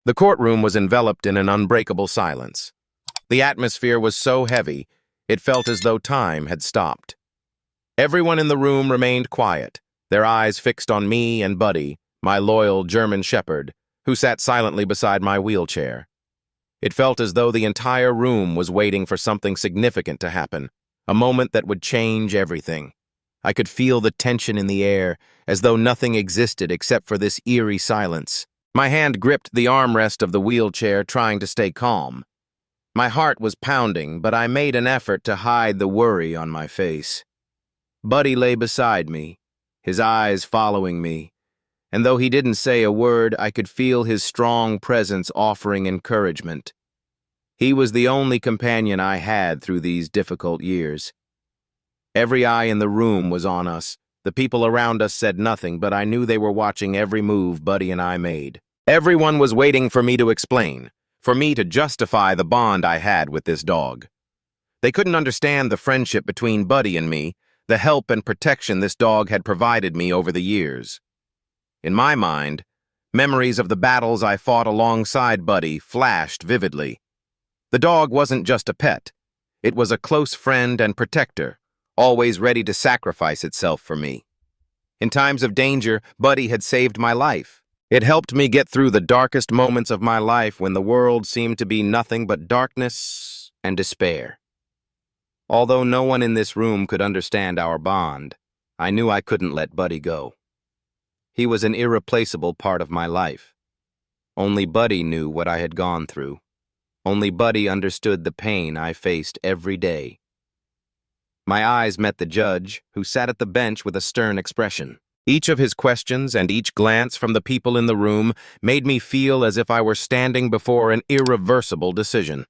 The courtroom was enveloped in an unbreakable silence. The atmosphere was so heavy, it felt as though time had stopped. Everyone in the room remained quiet, their eyes fixed on me and Buddy, my loyal German shepherd, who sat silently beside my wheelchair. It felt as though the entire room was waiting for something significant to happen, a moment that would change everything. I could feel the tension in the air, as though nothing existed except for this eerie silence. My hand gripped the armrest of the wheelchair, trying to stay calm. My heart was pounding, but I made an effort to hide the worry on my face. Buddy lay beside me, his eyes following me, and though he didn't say a word, I could feel his strong presence offering encouragement. He was the only companion I had through these difficult years. Every eye in the room was on us. The people around us said nothing, but I knew they were watching every move Buddy and I made. Everyone was waiting for me to explain, for me to justify the bond I had with this dog. They couldn't understand the friendship between Buddy and me, the help and protection this dog had provided me over the years. In my mind, memories of the battles I fought alongside Buddy flashed vividly. The dog wasn't just a pet. It was a close friend and protector, always ready to sacrifice itself for me. In times of danger, Buddy had saved my life. It helped me get through the darkest moments of my life when the world seemed to be nothing but darkness and despair. Although no one in this room could understand our bond, I knew I couldn't let Buddy go. He was an irreplaceable part of my life. Only Buddy knew what I had gone through. Only Buddy understood the pain I faced every day. My eyes met the judge, who sat at the bench with a stern expression. Each of his questions and each glance from the people in the room made me feel as if I were standing before an irreversible decision.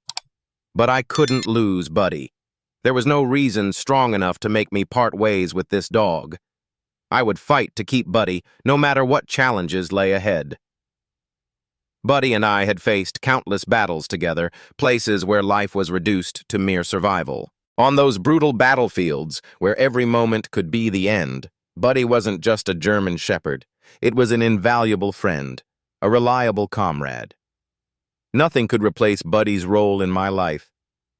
But I couldn't lose Buddy. There was no reason strong enough to make me part ways with this dog. I would fight to keep Buddy, no matter what challenges lay ahead. Buddy and I had faced countless battles together, places where life was reduced to mere survival. On those brutal battlefields, where every moment could be the end, Buddy wasn't just a German shepherd. It was an invaluable friend, a reliable comrade. Nothing could replace Buddy's role in my life.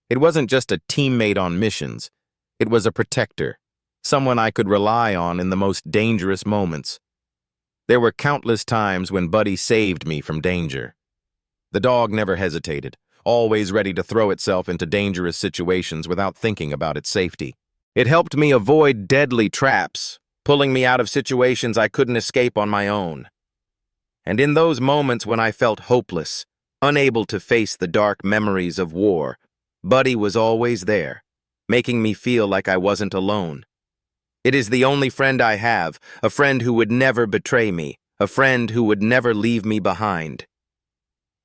It wasn't just a teammate on missions. It was a protector, someone I could rely on in the most dangerous moments. There were countless times when Buddy saved me from danger. The dog never hesitated, always ready to throw itself into dangerous situations without thinking about its safety. It helped me avoid deadly traps, pulling me out of situations I couldn't escape on my own. And in those moments when I felt hopeless, unable to face the dark memories of war, Buddy was always there, making me feel like I wasn't alone. It is the only friend I have, a friend who would never betray me, a friend who would never leave me behind.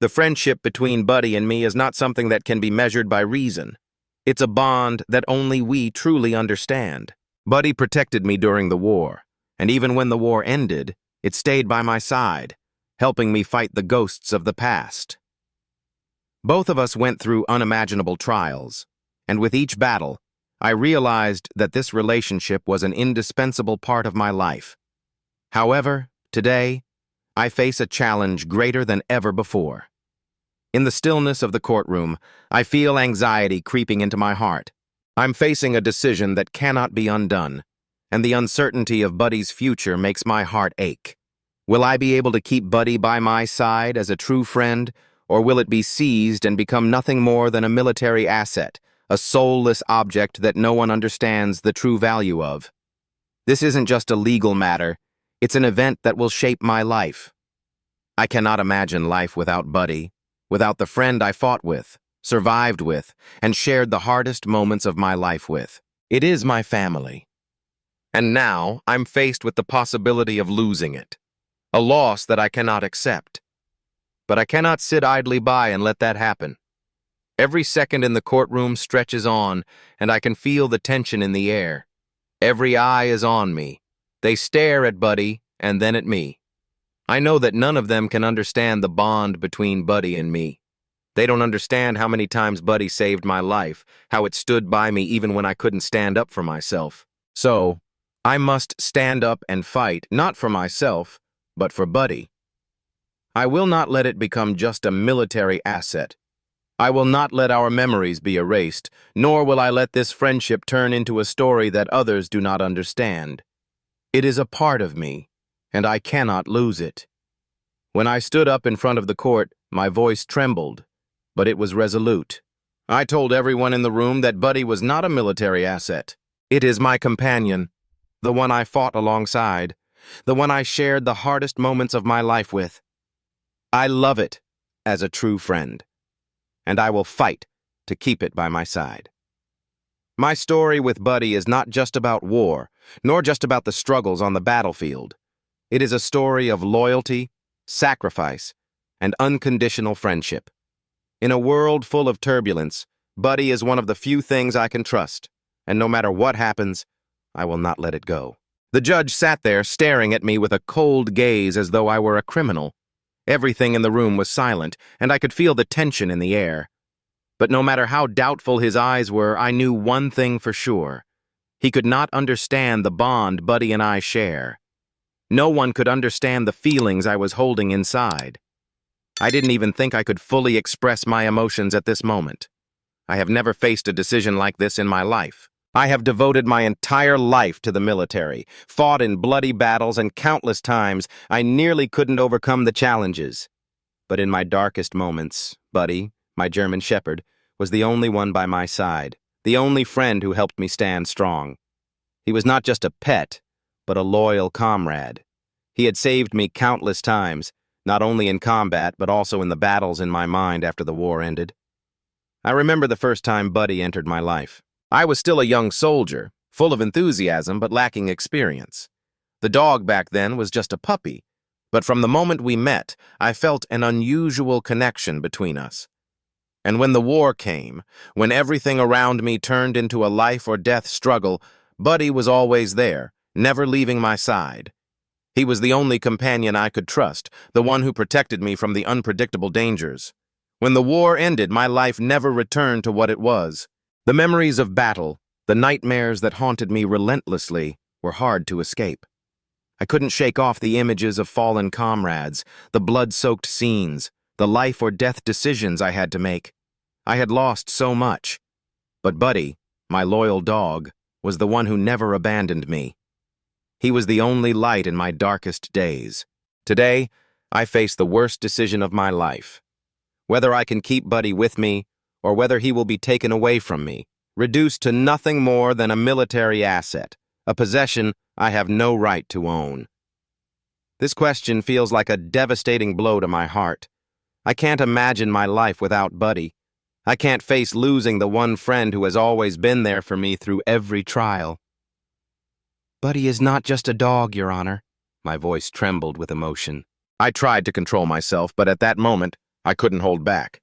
The friendship between Buddy and me is not something that can be measured by reason. It's a bond that only we truly understand. Buddy protected me during the war, and even when the war ended, it stayed by my side, helping me fight the ghosts of the past. Both of us went through unimaginable trials, and with each battle, I realized that this relationship was an indispensable part of my life. However, today, I face a challenge greater than ever before. In the stillness of the courtroom, I feel anxiety creeping into my heart. I'm facing a decision that cannot be undone, and the uncertainty of Buddy's future makes my heart ache. Will I be able to keep Buddy by my side as a true friend, or will it be seized and become nothing more than a military asset, a soulless object that no one understands the true value of? This isn't just a legal matter, it's an event that will shape my life. I cannot imagine life without Buddy, without the friend I fought with, survived with, and shared the hardest moments of my life with. It is my family. And now I'm faced with the possibility of losing it, a loss that I cannot accept. But I cannot sit idly by and let that happen. Every second in the courtroom stretches on, and I can feel the tension in the air. Every eye is on me. They stare at Buddy and then at me. I know that none of them can understand the bond between Buddy and me. They don't understand how many times Buddy saved my life, how it stood by me even when I couldn't stand up for myself. So, I must stand up and fight, not for myself, but for Buddy. I will not let it become just a military asset. I will not let our memories be erased, nor will I let this friendship turn into a story that others do not understand. It is a part of me, and I cannot lose it. When I stood up in front of the court, my voice trembled, but it was resolute. I told everyone in the room that Buddy was not a military asset. It is my companion, the one I fought alongside, the one I shared the hardest moments of my life with. I love it as a true friend, and I will fight to keep it by my side. My story with Buddy is not just about war, nor just about the struggles on the battlefield. It is a story of loyalty, sacrifice, and unconditional friendship. In a world full of turbulence, Buddy is one of the few things I can trust, and no matter what happens, I will not let it go. The judge sat there staring at me with a cold gaze as though I were a criminal. Everything in the room was silent, and I could feel the tension in the air. But no matter how doubtful his eyes were, I knew one thing for sure. He could not understand the bond Buddy and I share. No one could understand the feelings I was holding inside. I didn't even think I could fully express my emotions at this moment. I have never faced a decision like this in my life. I have devoted my entire life to the military, fought in bloody battles, and countless times I nearly couldn't overcome the challenges. But in my darkest moments, Buddy, my German Shepherd, was the only one by my side, the only friend who helped me stand strong. He was not just a pet, but a loyal comrade. He had saved me countless times, not only in combat, but also in the battles in my mind after the war ended. I remember the first time Buddy entered my life. I was still a young soldier, full of enthusiasm but lacking experience. The dog back then was just a puppy, but from the moment we met, I felt an unusual connection between us. And when the war came, when everything around me turned into a life-or-death struggle, Buddy was always there, never leaving my side. He was the only companion I could trust, the one who protected me from the unpredictable dangers. When the war ended, my life never returned to what it was. The memories of battle, the nightmares that haunted me relentlessly, were hard to escape. I couldn't shake off the images of fallen comrades, the blood-soaked scenes, the life-or-death decisions I had to make. I had lost so much. But Buddy, my loyal dog, was the one who never abandoned me. He was the only light in my darkest days. Today, I face the worst decision of my life. Whether I can keep Buddy with me, or whether he will be taken away from me, reduced to nothing more than a military asset, a possession I have no right to own. This question feels like a devastating blow to my heart. I can't imagine my life without Buddy. I can't face losing the one friend who has always been there for me through every trial. Buddy is not just a dog, Your Honor. My voice trembled with emotion. I tried to control myself, but at that moment, I couldn't hold back.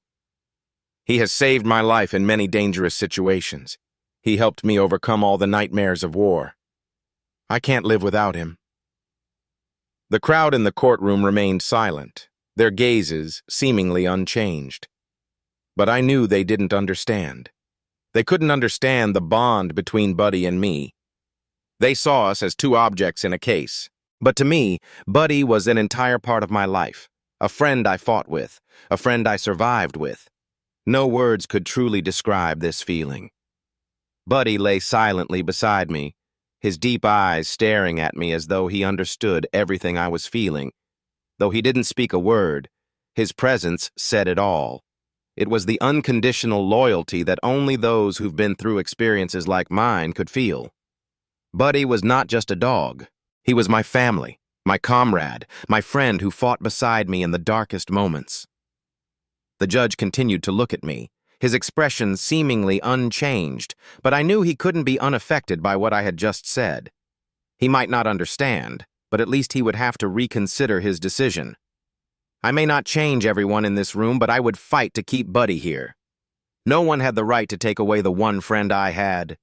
He has saved my life in many dangerous situations. He helped me overcome all the nightmares of war. I can't live without him. The crowd in the courtroom remained silent, their gazes seemingly unchanged. But I knew they didn't understand. They couldn't understand the bond between Buddy and me. They saw us as two objects in a case. But to me, Buddy was an entire part of my life, a friend I fought with, a friend I survived with. No words could truly describe this feeling. Buddy lay silently beside me, his deep eyes staring at me as though he understood everything I was feeling. Though he didn't speak a word, his presence said it all. It was the unconditional loyalty that only those who've been through experiences like mine could feel. Buddy was not just a dog. He was my family, my comrade, my friend who fought beside me in the darkest moments. The judge continued to look at me, his expression seemingly unchanged, but I knew he couldn't be unaffected by what I had just said. He might not understand, but at least he would have to reconsider his decision. I may not change everyone in this room, but I would fight to keep Buddy here. No one had the right to take away the one friend I had.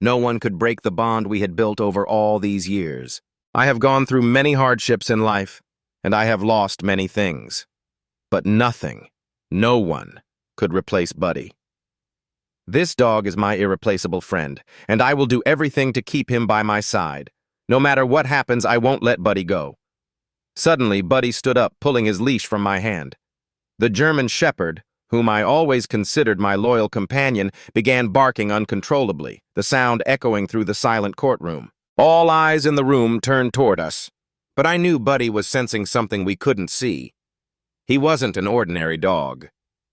No one could break the bond we had built over all these years. I have gone through many hardships in life, and I have lost many things. But nothing, no one, could replace Buddy. This dog is my irreplaceable friend, and I will do everything to keep him by my side. No matter what happens, I won't let Buddy go. Suddenly, Buddy stood up, pulling his leash from my hand. The German shepherd, whom I always considered my loyal companion, began barking uncontrollably, the sound echoing through the silent courtroom. All eyes in the room turned toward us, but I knew Buddy was sensing something we couldn't see. He wasn't an ordinary dog.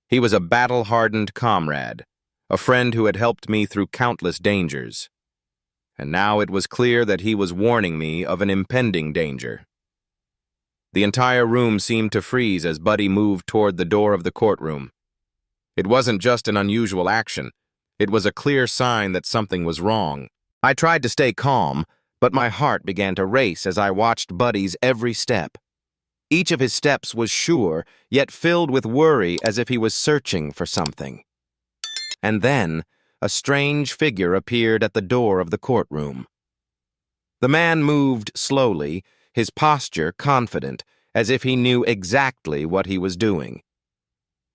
He was a battle-hardened comrade, a friend who had helped me through countless dangers. And now it was clear that he was warning me of an impending danger. The entire room seemed to freeze as Buddy moved toward the door of the courtroom. It wasn't just an unusual action. It was a clear sign that something was wrong. I tried to stay calm, but my heart began to race as I watched Buddy's every step. Each of his steps was sure, yet filled with worry as if he was searching for something. And then, a strange figure appeared at the door of the courtroom. The man moved slowly, his posture confident, as if he knew exactly what he was doing.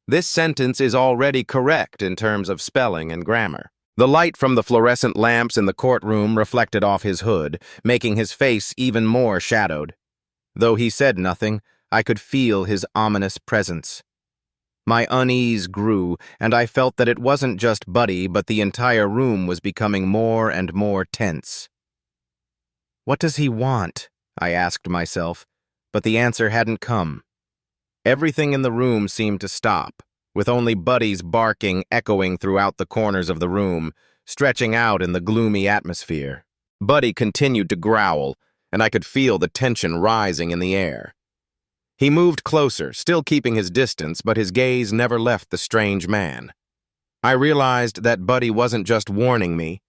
This sentence is already correct in terms of spelling and grammar. The light from the fluorescent lamps in the courtroom reflected off his hood, making his face even more shadowed. Though he said nothing, I could feel his ominous presence. My unease grew, and I felt that it wasn't just Buddy, but the entire room was becoming more and more tense. "What does he want?" I asked myself, but the answer hadn't come. Everything in the room seemed to stop, with only Buddy's barking echoing throughout the corners of the room, stretching out in the gloomy atmosphere. Buddy continued to growl, and I could feel the tension rising in the air. He moved closer, still keeping his distance, but his gaze never left the strange man. I realized that Buddy wasn't just warning me.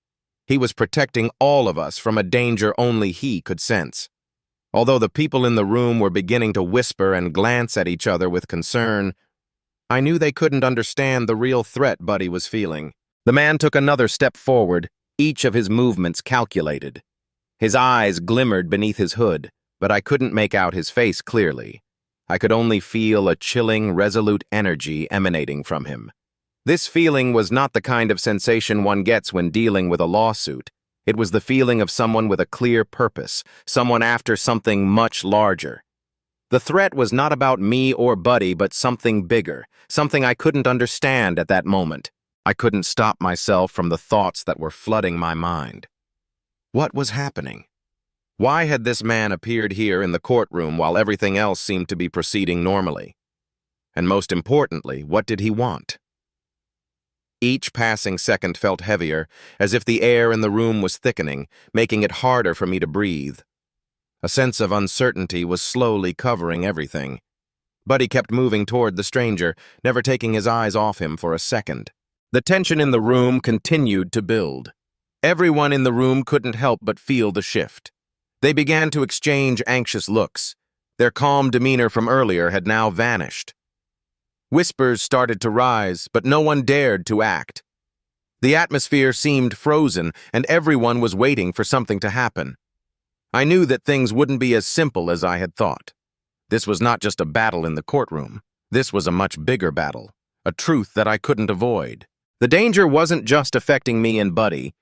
He was protecting all of us from a danger only he could sense. Although the people in the room were beginning to whisper and glance at each other with concern, I knew they couldn't understand the real threat Buddy was feeling. The man took another step forward, each of his movements calculated. His eyes glimmered beneath his hood, but I couldn't make out his face clearly. I could only feel a chilling, resolute energy emanating from him. This feeling was not the kind of sensation one gets when dealing with a lawsuit. It was the feeling of someone with a clear purpose, someone after something much larger. The threat was not about me or Buddy, but something bigger, something I couldn't understand at that moment. I couldn't stop myself from the thoughts that were flooding my mind. What was happening? Why had this man appeared here in the courtroom while everything else seemed to be proceeding normally? And most importantly, what did he want? Each passing second felt heavier, as if the air in the room was thickening, making it harder for me to breathe. A sense of uncertainty was slowly covering everything. Buddy kept moving toward the stranger, never taking his eyes off him for a second. The tension in the room continued to build. Everyone in the room couldn't help but feel the shift. They began to exchange anxious looks. Their calm demeanor from earlier had now vanished. Whispers started to rise, but no one dared to act. The atmosphere seemed frozen, and everyone was waiting for something to happen. I knew that things wouldn't be as simple as I had thought. This was not just a battle in the courtroom. This was a much bigger battle, a truth that I couldn't avoid. The danger wasn't just affecting me and Buddy.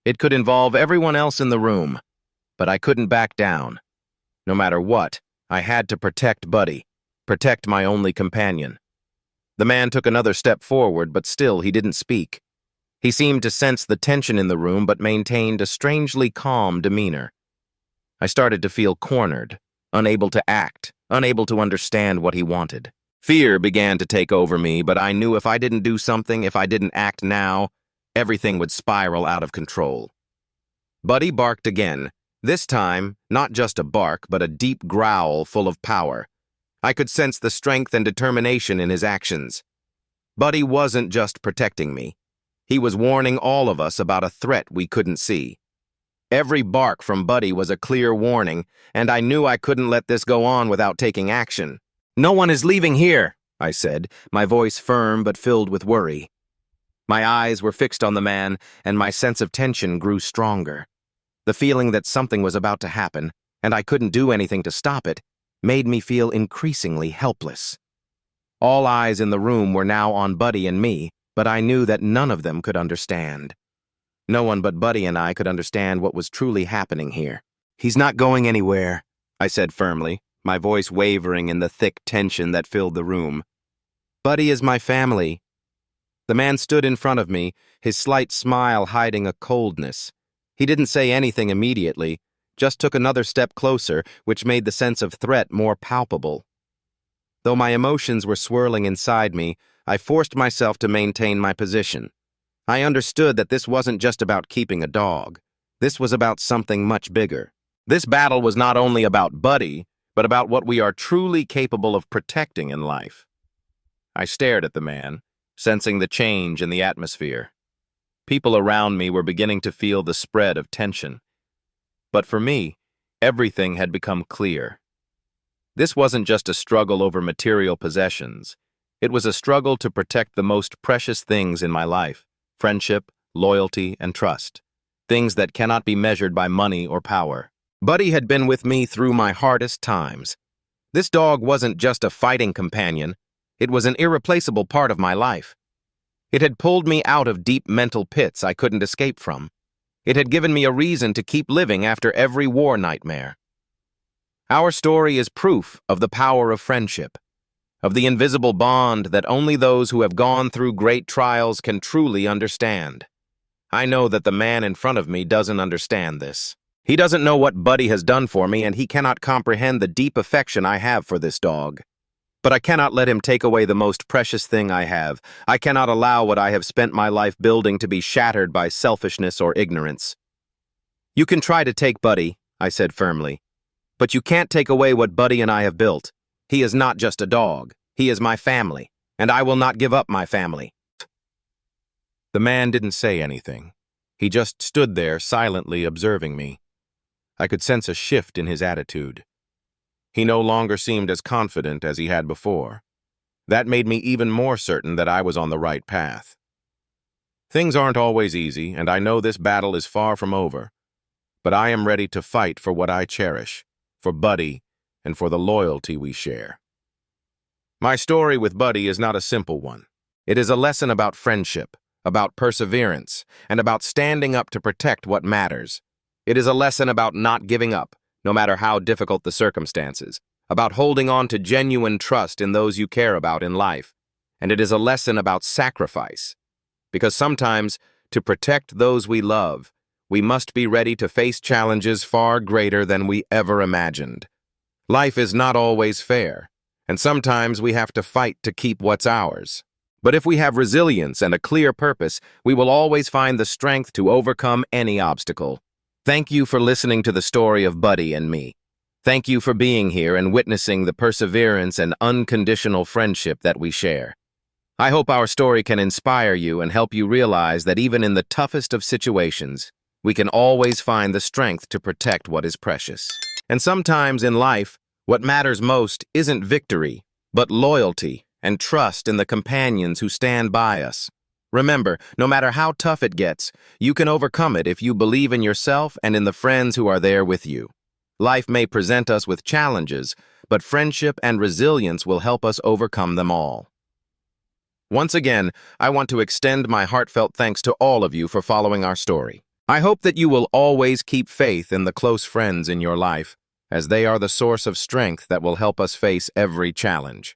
It could involve everyone else in the room. But I couldn't back down. No matter what, I had to protect Buddy, protect my only companion. The man took another step forward, but still he didn't speak. He seemed to sense the tension in the room, but maintained a strangely calm demeanor. I started to feel cornered, unable to act, unable to understand what he wanted. Fear began to take over me, but I knew if I didn't do something, if I didn't act now, everything would spiral out of control. Buddy barked again, this time not just a bark, but a deep growl full of power. I could sense the strength and determination in his actions. Buddy wasn't just protecting me. He was warning all of us about a threat we couldn't see. Every bark from Buddy was a clear warning, and I knew I couldn't let this go on without taking action. "No one is leaving here," I said, my voice firm but filled with worry. My eyes were fixed on the man, and my sense of tension grew stronger. The feeling that something was about to happen, and I couldn't do anything to stop it, made me feel increasingly helpless. All eyes in the room were now on Buddy and me, but I knew that none of them could understand. No one but Buddy and I could understand what was truly happening here. "He's not going anywhere," I said firmly, my voice wavering in the thick tension that filled the room. "Buddy is my family." The man stood in front of me, his slight smile hiding a coldness. He didn't say anything immediately, just took another step closer, which made the sense of threat more palpable. Though my emotions were swirling inside me, I forced myself to maintain my position. I understood that this wasn't just about keeping a dog. This was about something much bigger. This battle was not only about Buddy, but about what we are truly capable of protecting in life. I stared at the man, sensing the change in the atmosphere. People around me were beginning to feel the spread of tension. But for me, everything had become clear. This wasn't just a struggle over material possessions. It was a struggle to protect the most precious things in my life: friendship, loyalty, and trust. Things that cannot be measured by money or power. Buddy had been with me through my hardest times. This dog wasn't just a fighting companion. It was an irreplaceable part of my life. It had pulled me out of deep mental pits I couldn't escape from. It had given me a reason to keep living after every war nightmare. Our story is proof of the power of friendship, of the invisible bond that only those who have gone through great trials can truly understand. I know that the man in front of me doesn't understand this. He doesn't know what Buddy has done for me, and he cannot comprehend the deep affection I have for this dog. But I cannot let him take away the most precious thing I have. I cannot allow what I have spent my life building to be shattered by selfishness or ignorance. "You can try to take Buddy," I said firmly, "but you can't take away what Buddy and I have built. He is not just a dog. He is my family, and I will not give up my family." The man didn't say anything. He just stood there silently observing me. I could sense a shift in his attitude. He no longer seemed as confident as he had before. That made me even more certain that I was on the right path. Things aren't always easy, and I know this battle is far from over. But I am ready to fight for what I cherish, for Buddy, and for the loyalty we share. My story with Buddy is not a simple one. It is a lesson about friendship, about perseverance, and about standing up to protect what matters. It is a lesson about not giving up, no matter how difficult the circumstances, about holding on to genuine trust in those you care about in life. And it is a lesson about sacrifice. Because sometimes, to protect those we love, we must be ready to face challenges far greater than we ever imagined. Life is not always fair, and sometimes we have to fight to keep what's ours. But if we have resilience and a clear purpose, we will always find the strength to overcome any obstacle. Thank you for listening to the story of Buddy and me. Thank you for being here and witnessing the perseverance and unconditional friendship that we share. I hope our story can inspire you and help you realize that even in the toughest of situations, we can always find the strength to protect what is precious. And sometimes in life, what matters most isn't victory, but loyalty and trust in the companions who stand by us. Remember, no matter how tough it gets, you can overcome it if you believe in yourself and in the friends who are there with you. Life may present us with challenges, but friendship and resilience will help us overcome them all. Once again, I want to extend my heartfelt thanks to all of you for following our story. I hope that you will always keep faith in the close friends in your life, as they are the source of strength that will help us face every challenge.